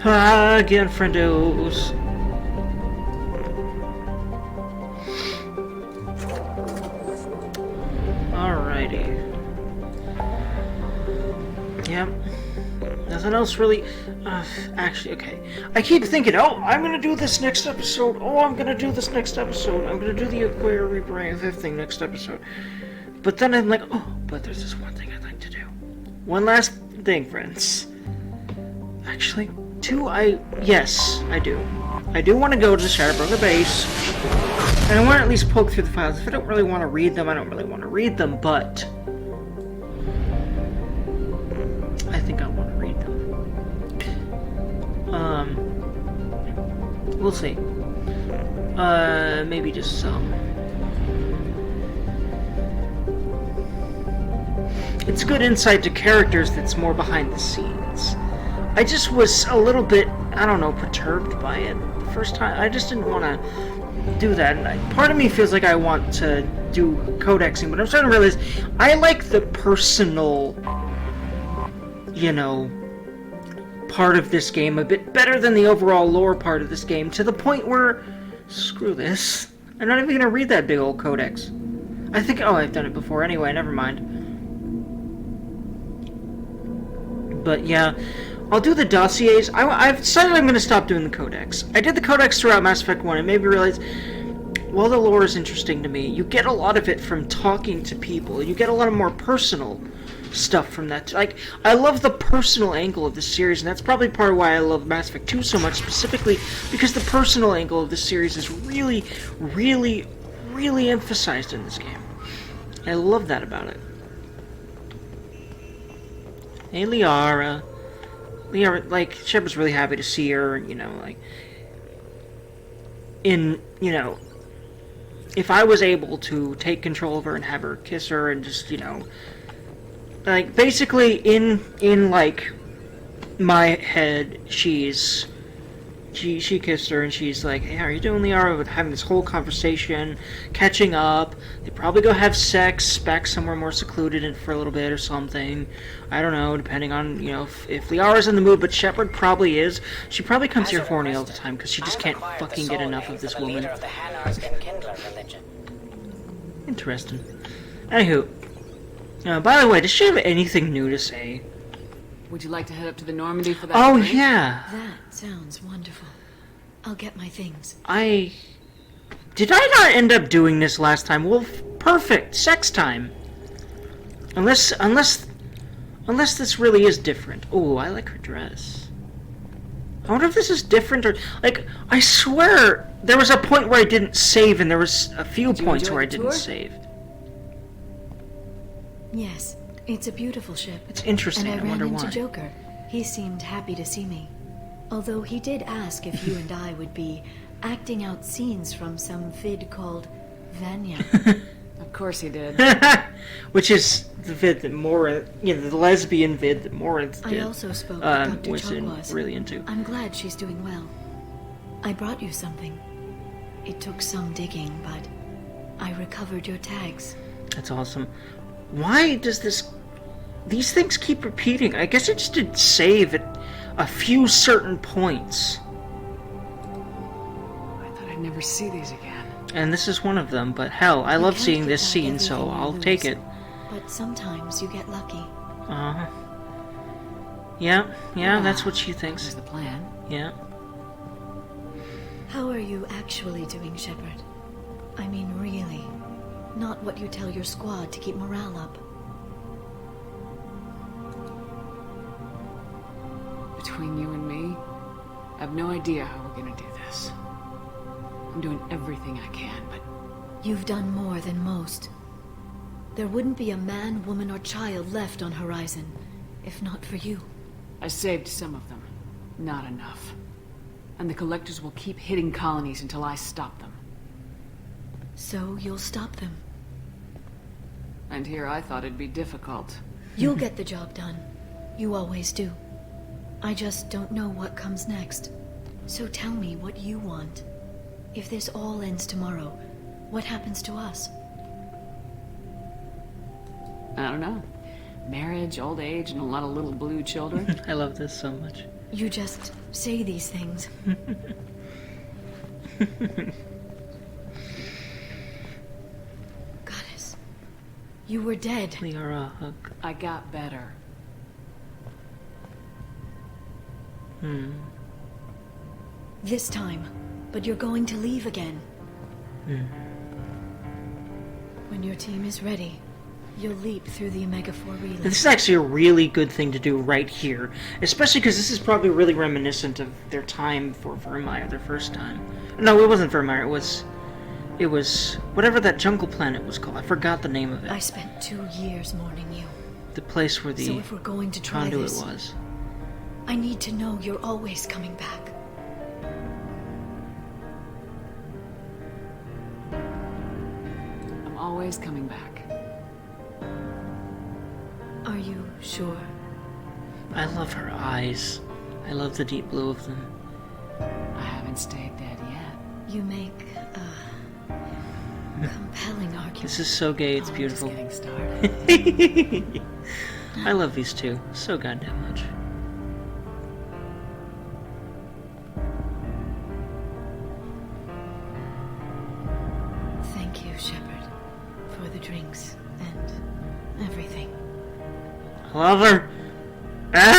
Again, friendos. Alrighty. Yep. Nothing else really. Actually, okay. I keep thinking, oh, I'm gonna do this next episode. Oh, I'm gonna do this next episode. I'm gonna do the Aquaria Reaper IFF thing next episode. But then I'm like, oh, but there's this one thing I'd like to do. One last thing, friends. Actually, yes, I do. I do want to go to the Shadowbroker base. And I want to at least poke through the files. If I don't really want to read them, I don't really want to read them, but I think I want to read them. We'll see. Maybe just some. It's good insight to characters that's more behind the scenes. I just was a little bit, I don't know, perturbed by it the first time. I just didn't want to do that. And part of me feels like I want to do codexing, but I'm starting to realize I like the personal, you know, part of this game a bit better than the overall lore part of this game, to the point where, screw this, I'm not even going to read that big old codex. I think, oh, I've done it before anyway, never mind. But yeah, I'll do the dossiers. I've decided I'm going to stop doing the codex. I did the codex throughout Mass Effect 1 and made me realize, while the lore is interesting to me, you get a lot of it from talking to people. You get a lot of more personal stuff from that. Like, I love the personal angle of the series, and that's probably part of why I love Mass Effect 2 so much, specifically because the personal angle of the series is really, really, really emphasized in this game. I love that about it. Hey, Liara. Liara, like, Shepard's really happy to see her, you know, like, you know, if I was able to take control of her and have her kiss her and just, you know, like, basically, in like, my head, she kissed her and she's like, hey, how are you doing, Liara? We're having this whole conversation, catching up. They probably go have sex back somewhere more secluded and for a little bit or something. I don't know, depending on, you know, if Liara's in the mood, but Shepard probably is. She probably comes here horny all the time because she just can't fucking get enough of this woman. Interesting. Anywho, by the way, does she have anything new to say? Would you like to head up to the Normandy for that? Oh, break? yeah. That sounds wonderful. I'll get my things. Did I not end up doing this last time? Well, perfect. Sex time. Unless this really is different. Oh, I like her dress. I wonder if this is different or... Like, I swear there was a point where I didn't save and there was a few points where I didn't save. Yes, it's a beautiful ship. It's interesting, and I wonder ran into why. Joker. He seemed happy to see me. Although he did ask if you and I would be acting out scenes from some vid called Vanya. Of course he did. Which is the vid that Morinth, you know, the lesbian vid that Morinth did. I also spoke with Dr. was Chakwas. really into. I'm glad she's doing well. I brought you something. It took some digging, but I recovered your tags. That's awesome. Why does these things keep repeating? I guess it just didn't save at a few certain points. I thought I'd never see these again. And this is one of them, but hell, I love seeing this scene, so I'll take it. But sometimes you get lucky. Uh-huh. Yeah, Wow. that's what she thinks. That's the plan. Yeah. How are you actually doing, Shepard? I mean, really. Not what you tell your squad to keep morale up. Between you and me, I have no idea how we're gonna do this. I'm doing everything I can, but... You've done more than most. There wouldn't be a man, woman, or child left on Horizon, if not for you. I saved some of them. Not enough. And the Collectors will keep hitting colonies until I stop them. So you'll stop them. And here I thought it'd be difficult. You'll get the job done. You always do. I just don't know what comes next. So tell me what you want. If this all ends tomorrow, what happens to us? I don't know. Marriage, old age, and a lot of little blue children. I love this so much. You just say these things. Goddess, you were dead. Liara, hug. I got better. This time, but you're going to leave again. When your team is ready, you'll leap through the Omega-4 relay. This is actually a really good thing to do right here, especially because this is probably really reminiscent of their time for Vermeer, their first time. No, it wasn't Vermeer, it was whatever that jungle planet was called. I forgot the name of it. I spent 2 years mourning you. The place where the So if we're going to try conduit this, was. I need to know you're always coming back. I'm always coming back. Are you sure? I love her eyes. I love the deep blue of them. I haven't stayed dead yet. You make a compelling argument. This is so gay, it's I'm beautiful. just getting started. I love these two so goddamn much. Thank you, Shepard, for the drinks and everything. I love her. Back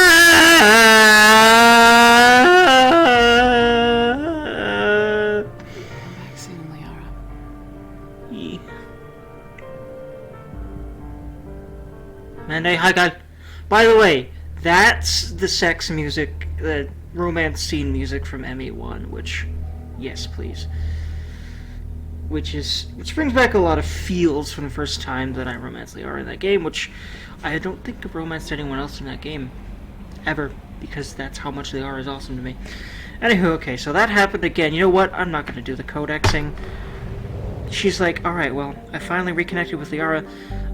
soon, Liara. Monday, hi guys. By the way, that's the sex music, the romance scene music from ME1, which, yes, please. Which brings back a lot of feels from the first time that I romanced Liara in that game, which I don't think I've romanced anyone else in that game. Ever. Because that's how much Liara is awesome to me. Anywho, okay, so that happened again. You know what? I'm not going to do the codexing. She's like, alright, well, I finally reconnected with Liara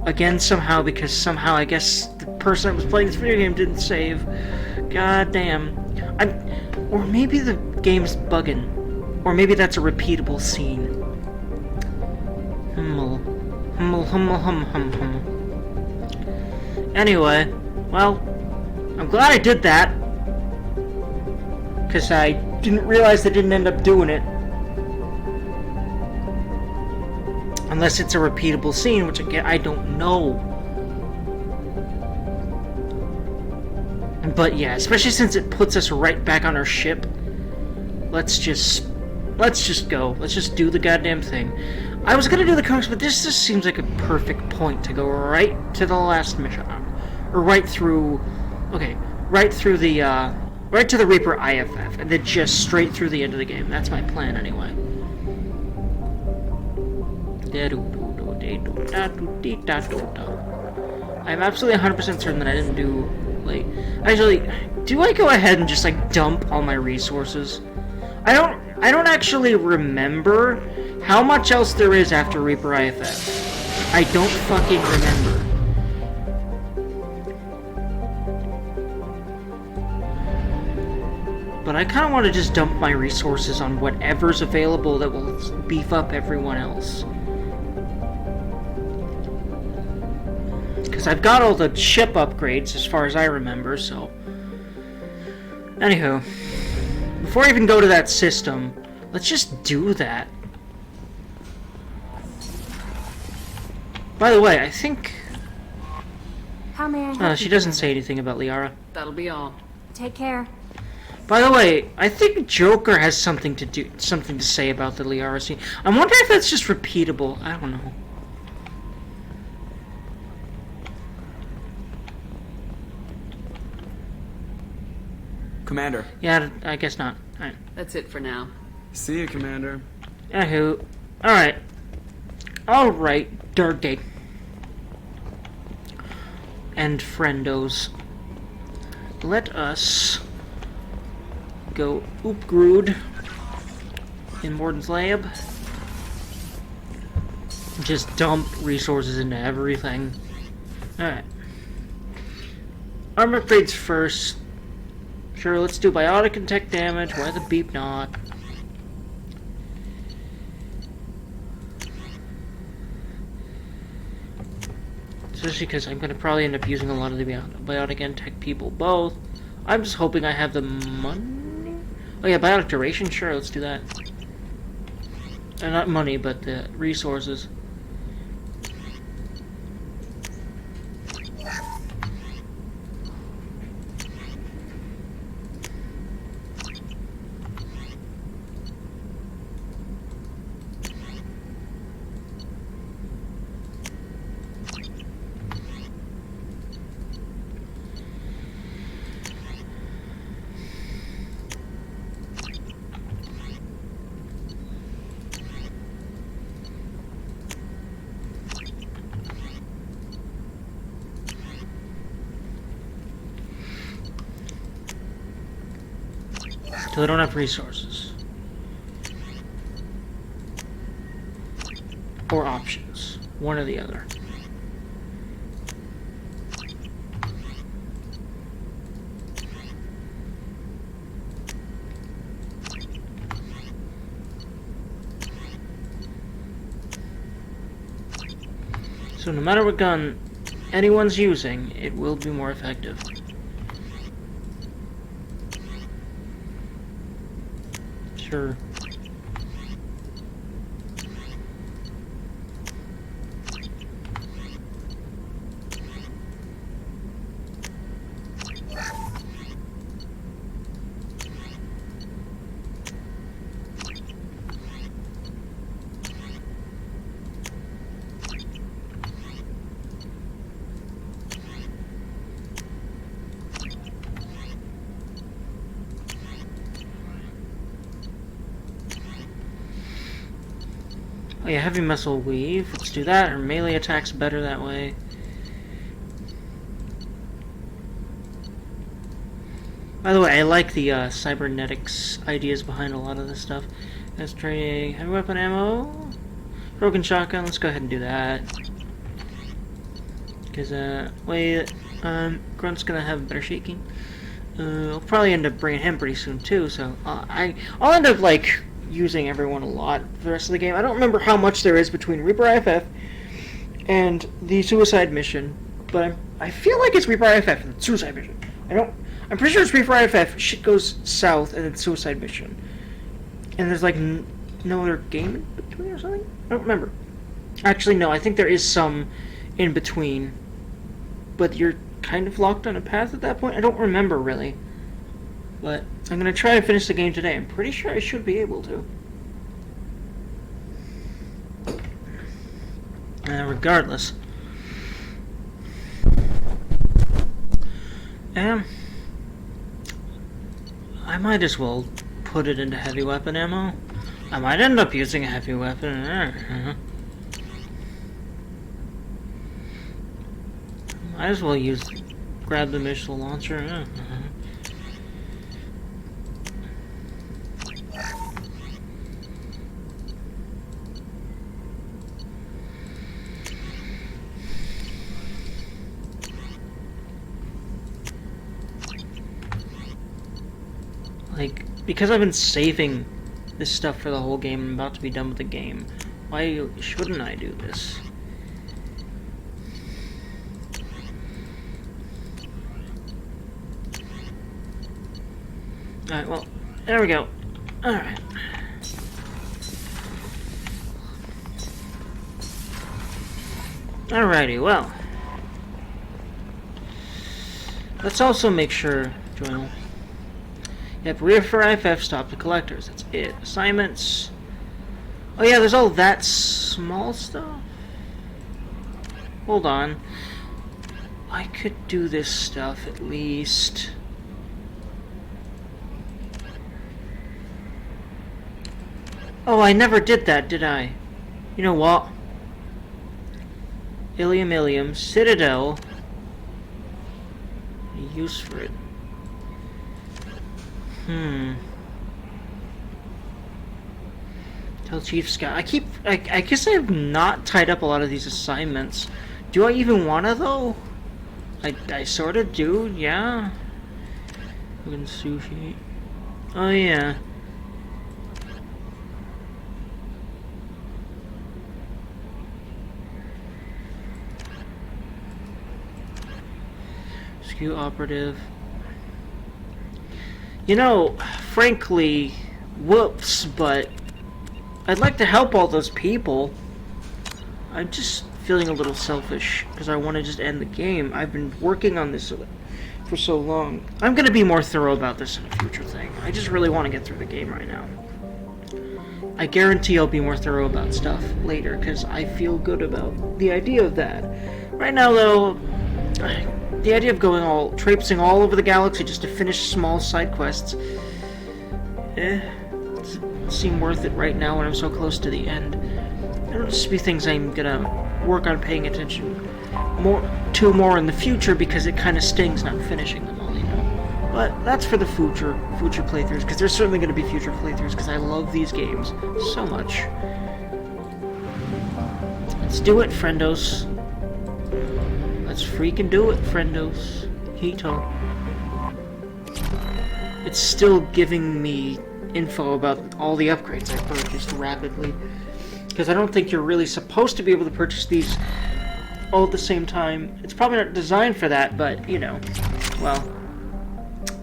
again somehow, because somehow I guess the person that was playing this video game didn't save. God damn. Or maybe the game's bugging. Or maybe that's a repeatable scene. Hummel. Hummel, hummel, hum, hum, hum. Anyway, well, I'm glad I did that. Because I didn't realize I didn't end up doing it. Unless it's a repeatable scene, which again, I don't know. But yeah, especially since it puts us right back on our ship. Let's just go. Let's just do the goddamn thing. I was gonna do the comics, but this just seems like a perfect point to go right to the last mission. Or right through... Okay, right through the, right to the Reaper IFF, and then just straight through the end of the game. That's my plan, anyway. I'm absolutely 100% certain that I didn't do, like... Actually, do I go ahead and just, like, dump all my resources? I don't actually remember how much else there is after Reaper IFF. I don't fucking remember. But I kind of want to just dump my resources on whatever's available that will beef up everyone else. Because I've got all the ship upgrades as far as I remember, so... Anywho, before I even go to that system, let's just do that. By the way, I think... How may I help she you doesn't today? say anything about Liara. That'll be all. Take care. By the way, I think Joker has something to say about the Liara scene. I'm wondering if that's just repeatable. I don't know. Commander. Yeah, I guess not. Alright. That's it for now. See you, Commander. Anywho. Alright. Alright, Dergy. And friendos. Let us go oopgrood in Morden's lab. Just dump resources into everything. Alright. Armor upgrades first. Sure, let's do biotic and tech damage. Why the beep not? especially because I'm going to probably end up using a lot of the biotic and tech people both. I'm just hoping I have the money. Oh yeah, biotic duration, sure, let's do that. Not money, but the resources. So they don't have resources. Or options. One or the other. So no matter what gun anyone's using, it will be more effective. Sure. Oh yeah, heavy missile weave. Let's do that. Our melee attack's better that way. By the way, I like the cybernetics ideas behind a lot of this stuff. Let's trade heavy weapon ammo. Broken shotgun. Let's go ahead and do that. Because, Grunt's gonna have better shaking. I'll probably end up bringing him pretty soon too, so I'll end up, like, using everyone a lot for the rest of the game. I don't remember how much there is between Reaper IFF and the suicide mission, but I feel like it's Reaper IFF and the suicide mission. I'm pretty sure it's Reaper IFF, shit goes south, and then suicide mission. And there's like no other game in between or something? I don't remember. Actually, no, I think there is some in between, but you're kind of locked on a path at that point. I don't remember really. But I'm going to try to finish the game today. I'm pretty sure I should be able to. Regardless. I might as well put it into heavy weapon ammo. I might end up using a heavy weapon. Might as well grab the missile launcher. Like, because I've been saving this stuff for the whole game, I'm about to be done with the game. Why shouldn't I do this? Alright, well, there we go. Alright. Alrighty, well. Let's also make sure, Joel. Yep, Reaper IFF, stop the collectors. That's it. Assignments. Oh yeah, there's all that small stuff. Hold on. I could do this stuff at least. Oh, I never did that, did I? You know what? Ilium, Citadel. Use for it. Tell Chief Scout. I guess I have not tied up a lot of these assignments. Do I even wanna though? I sorta do, yeah. Fucking sushi. Oh yeah. Rescue operative. You know, frankly, whoops, but I'd like to help all those people. I'm just feeling a little selfish because I want to just end the game. I've been working on this for so long. I'm going to be more thorough about this in a future thing. I just really want to get through the game right now. I guarantee I'll be more thorough about stuff later because I feel good about the idea of that. Right now, though, the idea of traipsing all over the galaxy just to finish small side quests, doesn't seem worth it right now when I'm so close to the end. It'll just be things I'm gonna work on paying attention more in the future because it kind of stings not finishing them all, you know. But that's for the future playthroughs, because there's certainly going to be future playthroughs because I love these games so much. Let's do it, friendos. Let's freaking do it, friendos. Hito. It's still giving me info about all the upgrades I purchased rapidly. Because I don't think you're really supposed to be able to purchase these all at the same time. It's probably not designed for that, but, you know, well,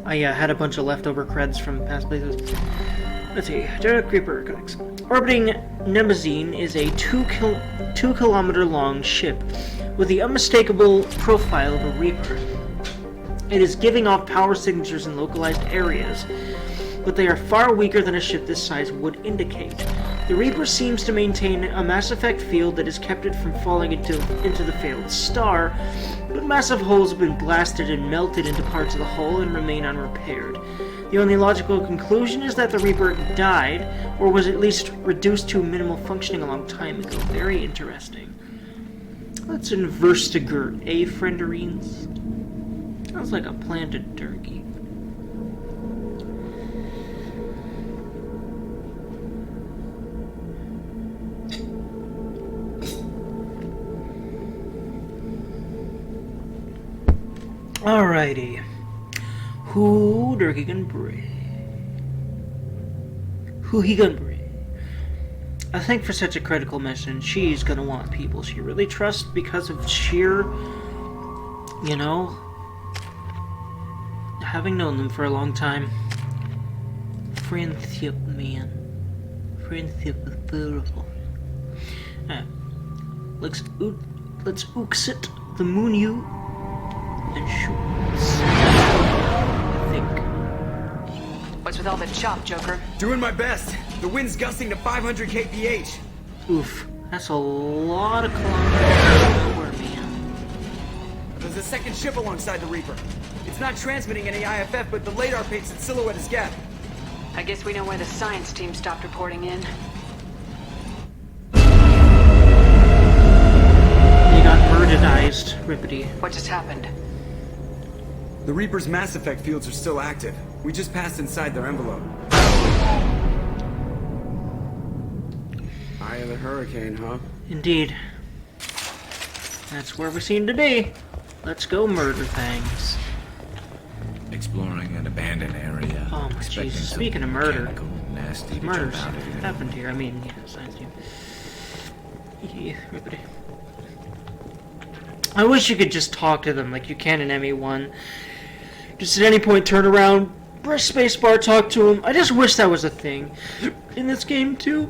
I had a bunch of leftover creds from past places. Let's see, Dergy Creeper Codex. Orbiting Nemazine is a 2 kilometer long ship with the unmistakable profile of a Reaper. It is giving off power signatures in localized areas, but they are far weaker than a ship this size would indicate. The Reaper seems to maintain a Mass Effect field that has kept it from falling into the failed star, but massive holes have been blasted and melted into parts of the hull and remain unrepaired. The only logical conclusion is that the Reaper died, or was at least reduced to minimal functioning a long time ago. Very interesting. Let's investigate, frienderines? Sounds like a planted turkey. Alrighty. Who Dergy can bring? Who he gonna bring? I think for such a critical mission, she's gonna want people she really trusts because of sheer, you know, having known them for a long time. Friendship, man. Friendship is beautiful. Alright. Let's exit the moon you and shorts. I think. What's with all the chop, Joker? Doing my best. The wind's gusting to 500 kph. Oof, that's a lot of kilometers, man. There's a second ship alongside the Reaper. It's not transmitting any IFF, but the radar paints its silhouette as Geth. I guess we know why the science team stopped reporting in. You got murderized, Rippity. What just happened? The Reaper's Mass Effect fields are still active. We just passed inside their envelope. Eye of the hurricane, huh? Indeed. That's where we seem to be. Let's go murder things. Exploring an abandoned area. Oh my expecting Jesus. some Speaking of murder, mechanical nasty to murders jump out of it. happened here. I mean, yeah, science team. Yeah, Rippity. I wish you could just talk to them like you can in ME1. Just at any point turn around, press spacebar, talk to them. I just wish that was a thing in this game too.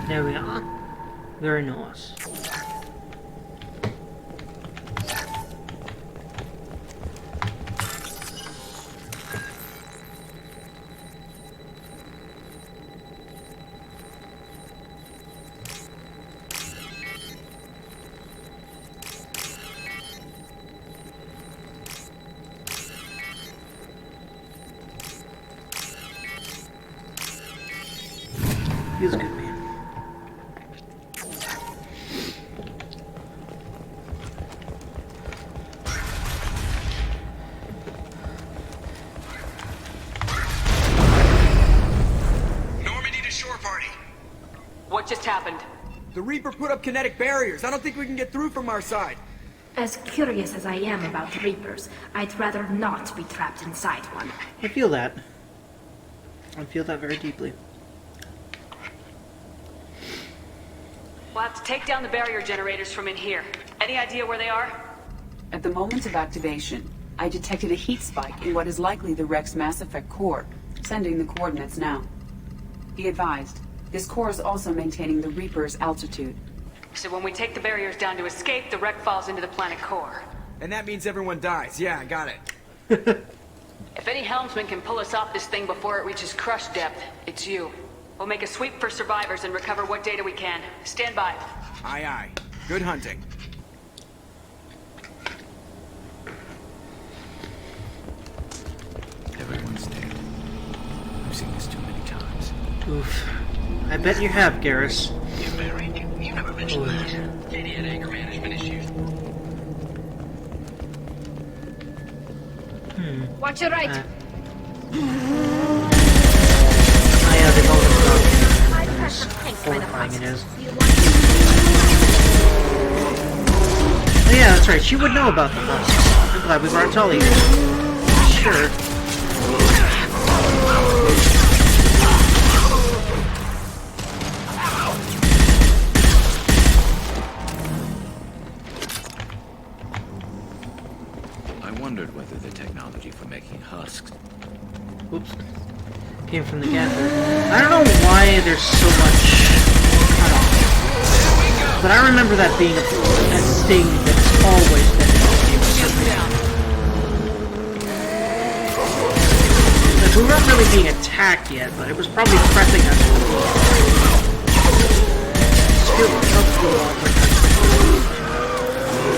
There we are. Very nice. Feels good, man. What just happened? The Reaper put up kinetic barriers. I don't think we can get through from our side. As curious as I am about Reapers, I'd rather not be trapped inside one. I feel that. I feel that very deeply. We'll have to take down the barrier generators from in here. Any idea where they are? At the moment of activation, I detected a heat spike in what is likely the Rex Mass Effect core, sending the coordinates now. Be advised, this core is also maintaining the Reaper's altitude. So when we take the barriers down to escape, the wreck falls into the planet core. And that means everyone dies. Yeah, I got it. If any helmsman can pull us off this thing before it reaches crush depth, it's you. We'll make a sweep for survivors and recover what data we can. Stand by. Aye, aye. Good hunting. Everyone's dead. I've seen this too many times. Oof. I bet you have, Garrus. Yeah, Barry, you never mentioned that. Katie had anger management issues. Watch your right. Oh yeah, they've all been talking. How horrifying it is. Oh yeah, that's right. She would know about the Husks. I'm glad we brought Tully here. Sure. I wondered whether the technology for making husks. Oops. Came from the Geth. I don't know why there's so much cutoff. But I remember that being a thing that's always been in this game. Like, we weren't really being attacked yet, but it was probably prepping us.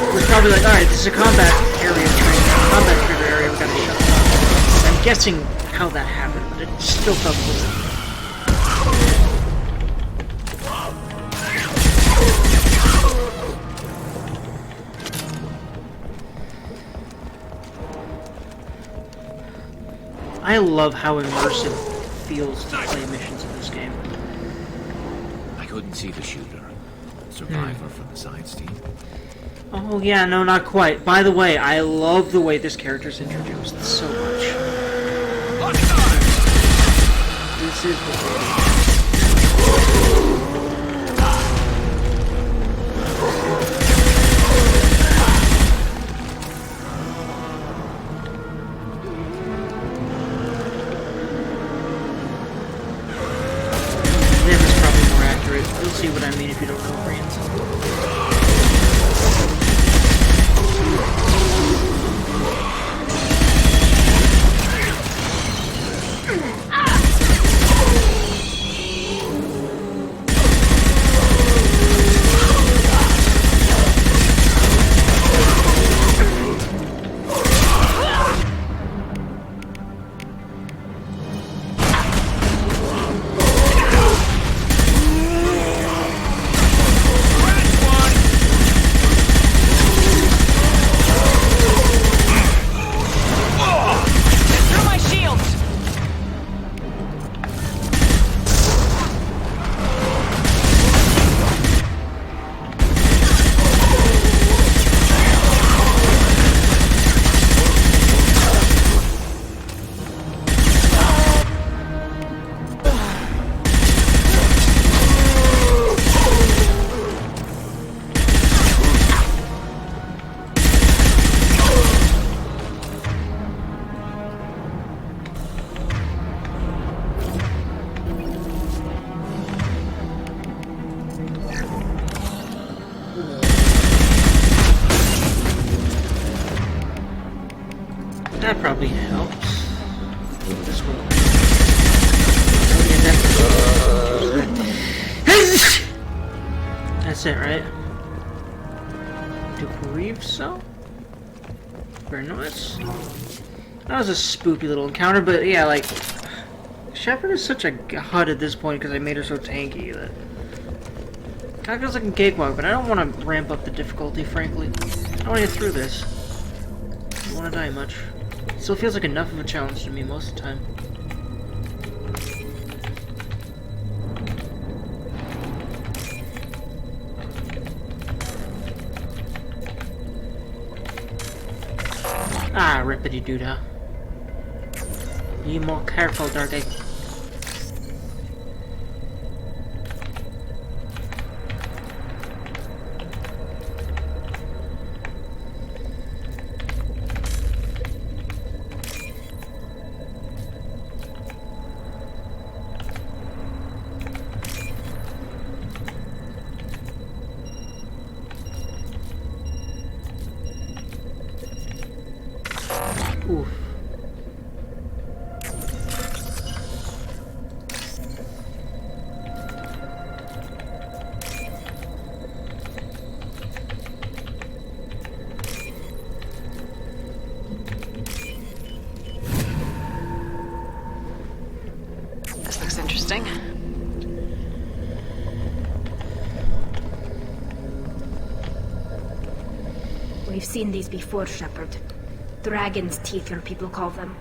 It was probably like, alright, this is a combat area training, combat trigger area, we gotta shut down. I'm guessing how that happened, but it still felt a little... I love how immersive it feels to play missions in this game. I couldn't see the shooter. Survivor from the science team. Oh yeah, no, not quite. By the way, I love the way this character's introduced so much. This is what This is probably more accurate. You'll see what I mean if you don't know Friends. That probably helps. This will. That's it, right? To believe so? Very nice. That was a spooky little encounter, but yeah, like... Shepard is such a god at this point because I made her so tanky that... Kinda feels like a cakewalk, but I don't want to ramp up the difficulty, frankly. I want to get through this. I don't want to die much. Still feels like enough of a challenge to me most of the time. Ah, rippity doodah. Be more careful, Dergy. Oof. This looks interesting. We've seen these before, Shepard. Dragon's teeth, your people call them.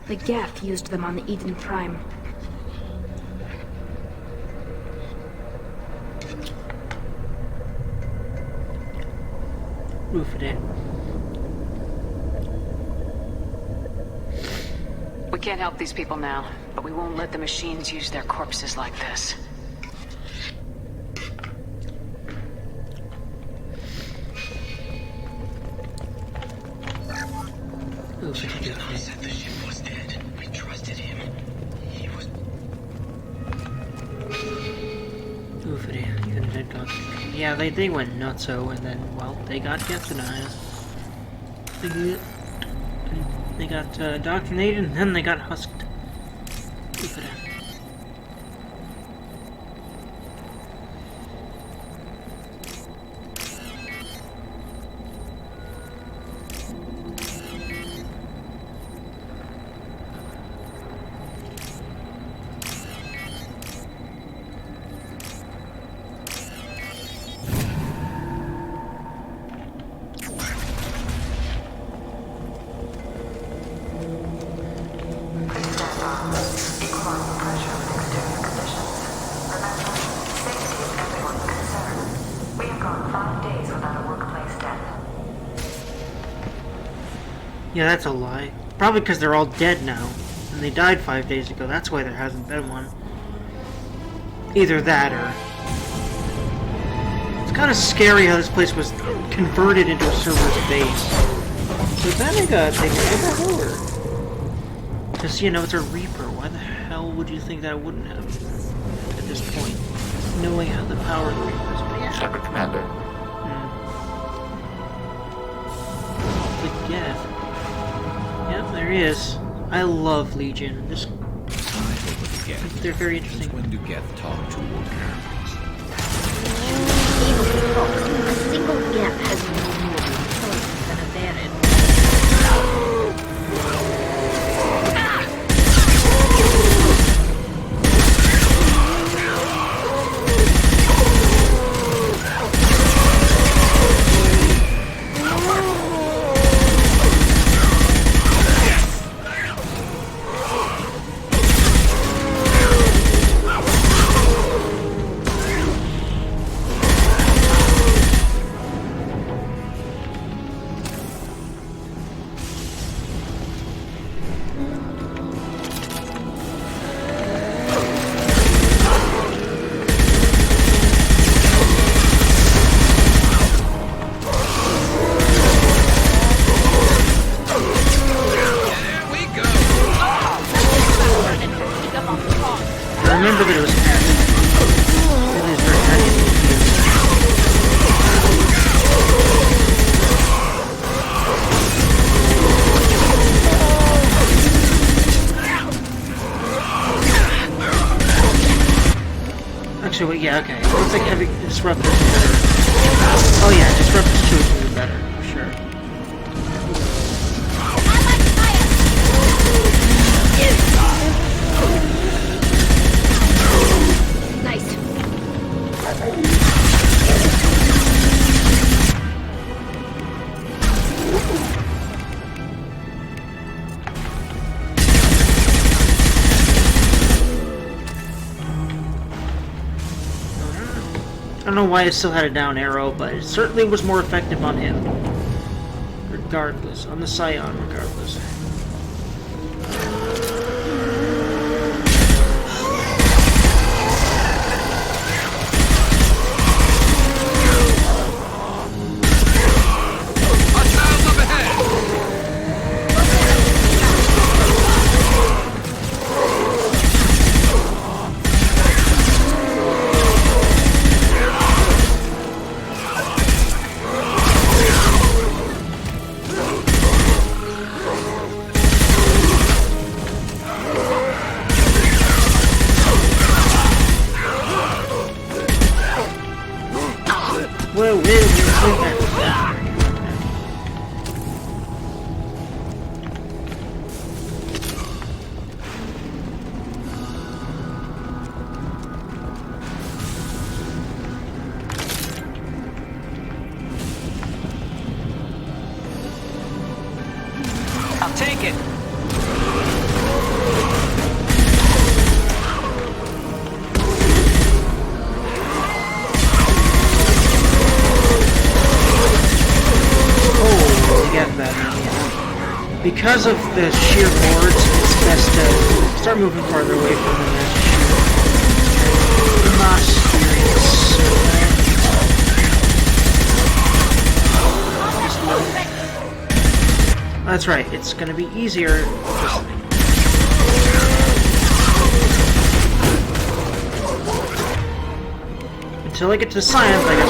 The Geth used them on the Eden Prime. Roofed it. We can't help these people now, but we won't let the machines use their corpses like this. General said the ship was dead. We trusted him. He was... Roofed it. Even a dead god. Yeah, they went nutso, and then, well, they got Geth denied. They got indoctrinated, and then they got husked. Roofed it. Yeah, that's a lie. Probably because they're all dead now. And they died 5 days ago. That's why there hasn't been one. Either that or... It's kind of scary how this place was converted into a server's base. So then they got over. Because, you know, it's a Reaper. Why the hell would you think that it wouldn't have at this point? Knowing how the power of the Reapers... But yeah. Shepard, Commander. The Geth. Yep, there he is. I love Legion. This, they're very interesting. When do Geth talk to war caravans? A single Geth has more intelligence than a Baron. remember that it was heavy. It is very heavy. Actually, wait, yeah, okay. Looks like heavy disruptors are better. Oh yeah, disruptors 2 is even better, for sure. Nice. I don't know why it still had a down arrow, but it certainly was more effective on him. regardless. On the Scion, regardless. I'll take it. Because of the sheer boards, it's best to start moving farther away from them as you not experience. That's right, it's gonna be easier. Until I get to science, I guess.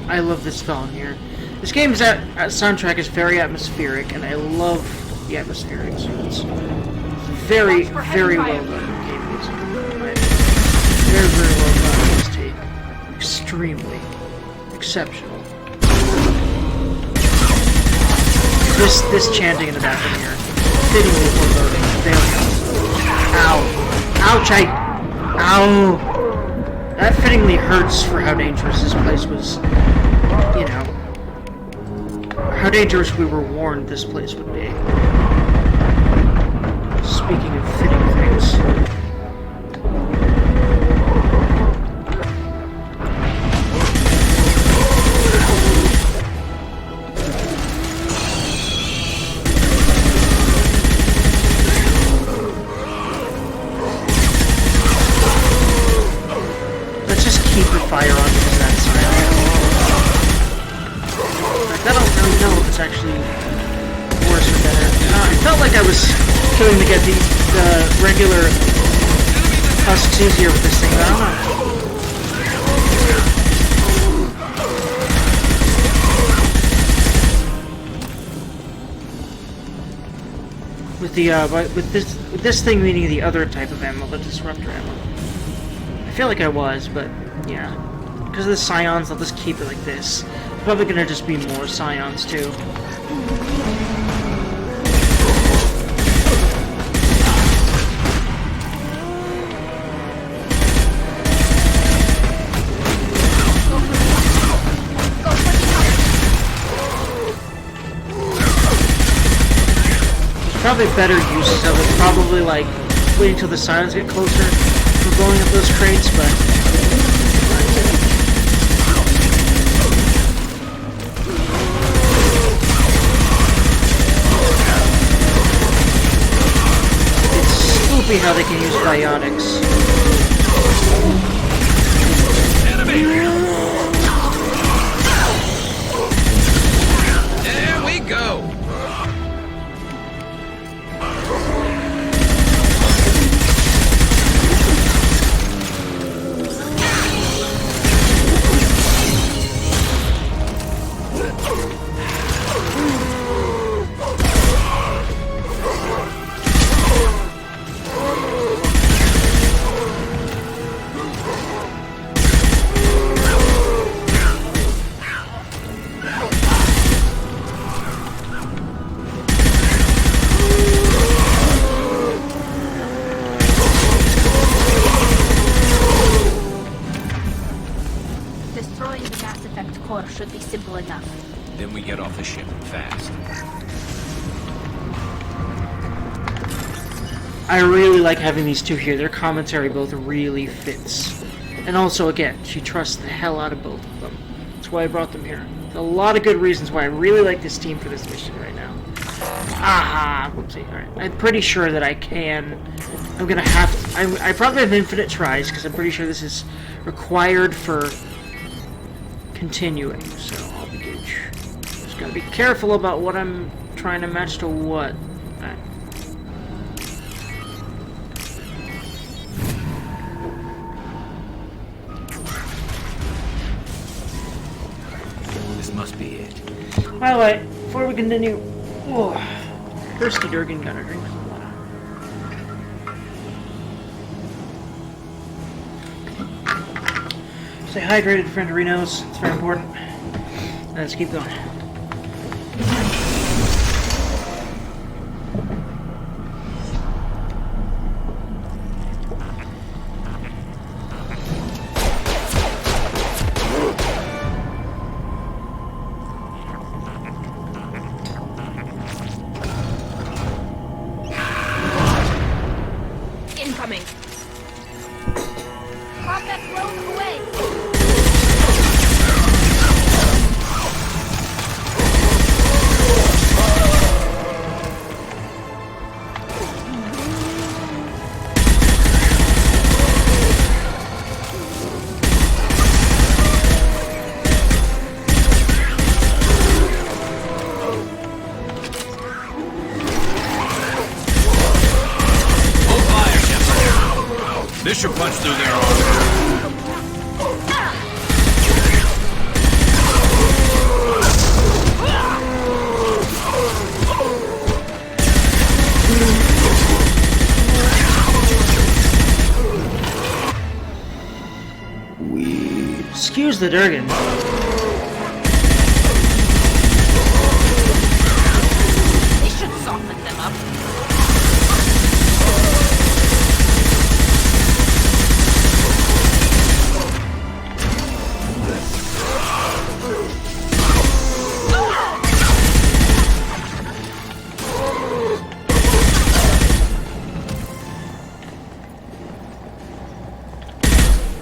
I love this song here. This game's soundtrack is very atmospheric, and I love the atmospheric. So it's very, very well done game music. Very, very well done in this tape. Extremely exceptional. This chanting in the background here, fittingly foreboding. There we go. Ow! Ouch! Ow! That fittingly hurts for how dangerous this place was. You know, how dangerous we were warned this place would be. Speaking of fitting things. Let's just keep the fire on because that's I don't really know if it's actually worse or better. I felt like I was killing to get the regular Husks easier with this thing, but I don't know. With this thing meaning the other type of ammo, the disruptor ammo. I feel like I was, but yeah. Because of the Scions, I'll just keep it like this. Probably gonna just be more Scions too. There's probably better uses of it. Probably like waiting till the Scions get closer for blowing up those crates, but. be how they can use biotics. There we go. Destroying the Mass Effect core should be simple enough. Then we get off the ship fast. I really like having these two here. Their commentary both really fits. And also, again, she trusts the hell out of both of them. That's why I brought them here. There's a lot of good reasons why I really like this team for this mission right now. Aha! Whoopsie. Alright. I'm pretty sure that I can... I'm gonna have to... I probably have infinite tries, because I'm pretty sure this is required for continuing. So, I'll be good. Just gotta be careful about what I'm trying to match to what. Alright. This must be it. By the way, before we continue, thirsty Dergy, gotta drink some water. Stay hydrated, friend Rinos. It's very important. Let's keep going. Incoming. Combat blown away. This should punch through their armor. Excuse the Durgan. They should soften them up.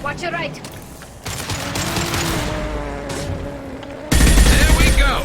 Watch your right. There we go.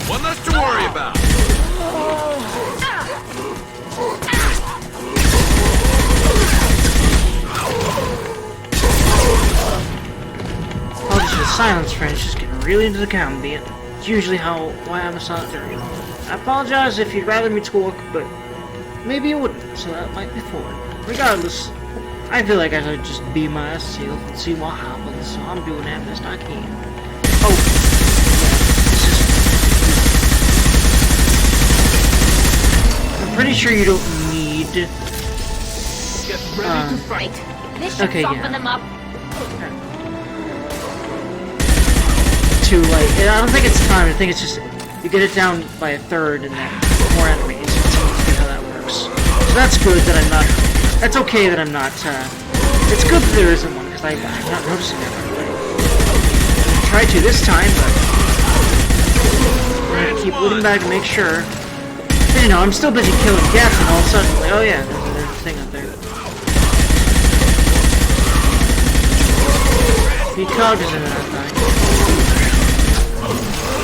One less to worry about. Apologies for the silence, friends. Just getting really into the combat. It's usually why I'm a silent Durgan. I apologize if you'd rather me talk, but maybe you wouldn't, so that might be fine. Regardless, I feel like I should just be myself and see what happens, so I'm doing that best I can. Oh, I'm pretty sure you don't need... Get ready to fight. This should okay, soften yeah. them up. to, like, I don't think it's timed. I think it's just you get it down by a third and then more enemies. It seems to be how that works. So that's good that I'm not. That's okay that I'm not. It's good that there isn't one because I'm not noticing that right away. I tried to this time, but I'm gonna keep looking back to make sure. You know, I'm still busy killing Geth, and all of a sudden, like, oh yeah, there's a thing up there. Be cognizant of that thing.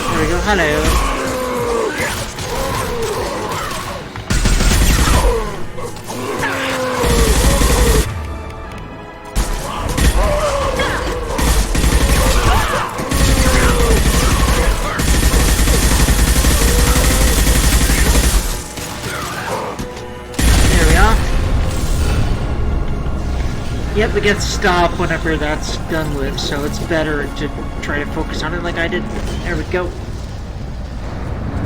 There we go, hello. Yep, it gets stopped whenever that's done with, so it's better to try to focus on it like I did. There we go.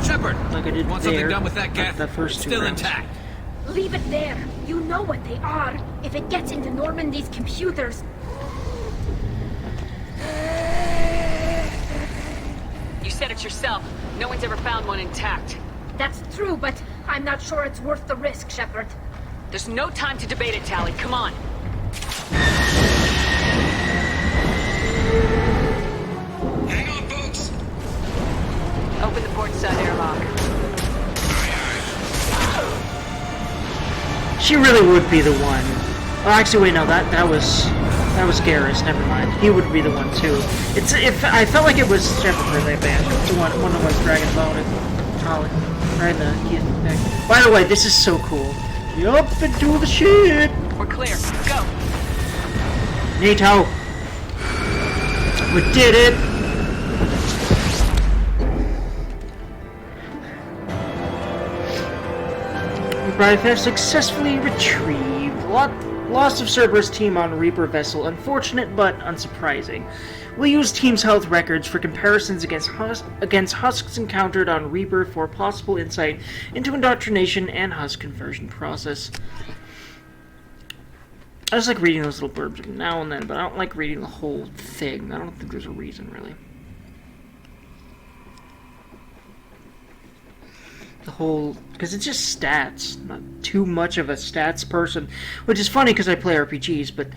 Shepard, like I did want there, something done with that Geth? The first two Still rounds. intact. Leave it there. You know what they are. If it gets into Normandy's computers... You said it yourself. No one's ever found one intact. That's true, but I'm not sure it's worth the risk, Shepard. There's no time to debate it, Tally. Come on. Hang on, folks. Open the port side airlock. She really would be the one. Oh, actually, wait, no, that was Garrus. Never mind. He would be the one too. I felt like it was Shepard for that band. The one of the ones dragging about it. Holly, right in the neck. By the way, this is so cool. Yup, and do the shit. We're clear. Go. NATO. We did it. IFF successfully retrieved. Loss of Cerberus team on Reaper vessel. Unfortunate, but unsurprising. We'll use team's health records for comparisons against Husks encountered on Reaper for possible insight into indoctrination and Husk conversion process. I just like reading those little blurbs now and then, but I don't like reading the whole thing. I don't think there's a reason, really. The whole... because it's just stats. Not too much of a stats person. Which is funny because I play RPGs, but...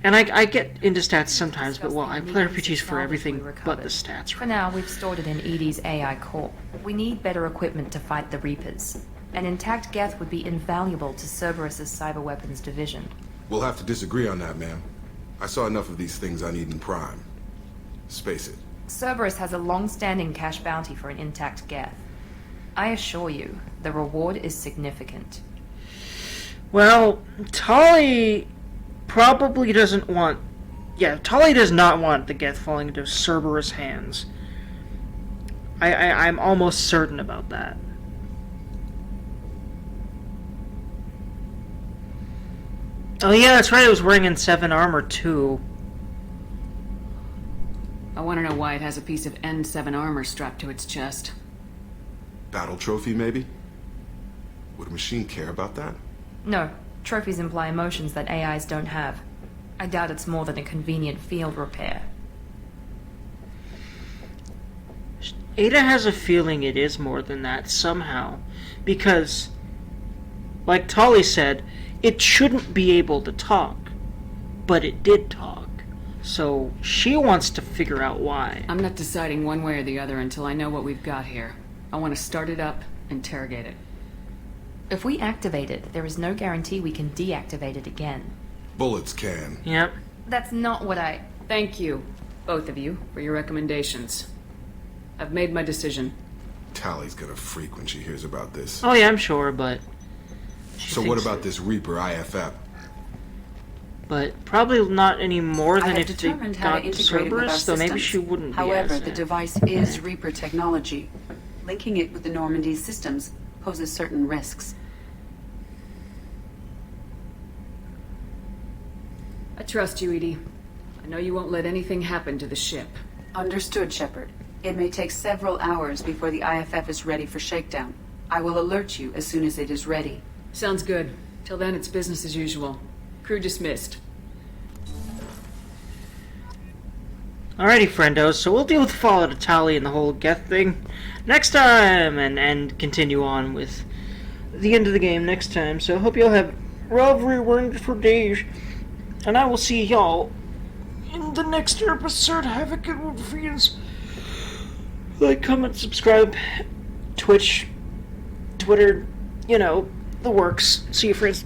and I get into stats sometimes, but well, I play RPGs for everything but the stats. For now, we've stored it in Edie's AI core. We need better equipment to fight the Reapers. An intact Geth would be invaluable to Cerberus' cyber weapons division. We'll have to disagree on that, ma'am. I saw enough of these things I need in Prime. Space it. Cerberus has a long-standing cash bounty for an intact Geth. I assure you, the reward is significant. Well, Tali probably doesn't want... yeah, Tali does not want the Geth falling into Cerberus' hands. I'm almost certain about that. Oh yeah, that's right, it was wearing N7 armor too. I want to know why it has a piece of N7 armor strapped to its chest. Battle trophy, maybe? Would a machine care about that? No, trophies imply emotions that AIs don't have. I doubt it's more than a convenient field repair. Ada has a feeling it is more than that somehow. Because, like Tali said, it shouldn't be able to talk. But it did talk. So she wants to figure out why. I'm not deciding one way or the other until I know what we've got here. I want to start it up, interrogate it. If we activate it, there is no guarantee we can deactivate it again. Bullets can. Yep. That's not what I... Thank you, both of you, for your recommendations. I've made my decision. Tally's gonna freak when she hears about this. Oh yeah, I'm sure, but... So what about this Reaper IFF? But probably not any more than if they determined how to got integrate it with our Cerberus, though maybe systems. she wouldn't However, be the device is Reaper technology. Linking it with the Normandy systems poses certain risks. I trust you, Edie. I know you won't let anything happen to the ship. Understood, Shepard. It may take several hours before the IFF is ready for shakedown. I will alert you as soon as it is ready. Sounds good. Till then, it's business as usual. Crew dismissed. Alrighty, friendos, so we'll deal with Fallout Italy and the whole Geth thing next time, and continue on with the end of the game next time. So I hope y'all have very wonderful days, and I will see y'all in the next episode. Have a good one, friends. Like, comment, subscribe, Twitch, Twitter, you know, the works. See you, friends.